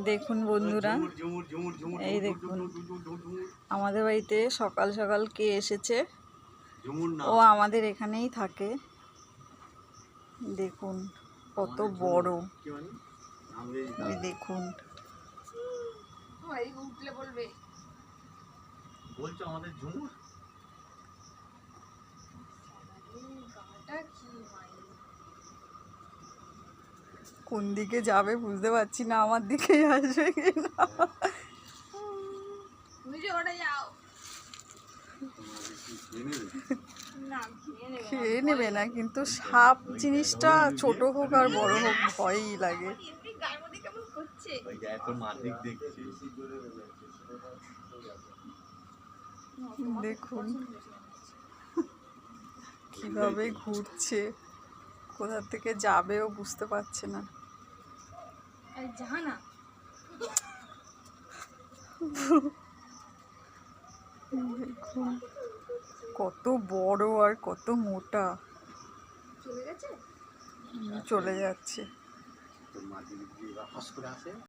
দেখুন বন্ধুরা, এই দেখুন আমাদের বাড়িতে সকাল সকাল কে এসেছে। ও আমাদের এখানেই থাকে। দেখুন কত বড়, ওই দেখুন। কোন দিকে যাবে বুঝতে পারছি না, আমার দিকেই আসবে কিনা। খেয়ে নেবে না, কিন্তু সাপ জিনিসটা ছোট হোক আর বড় হোক ভয়ই লাগে। দেখুন কিভাবে ঘুরছে, কোথা থেকে যাবেও বুঝতে পারছে না। দেখুন কত বড় আর কত মোটা। চলে যাচ্ছে।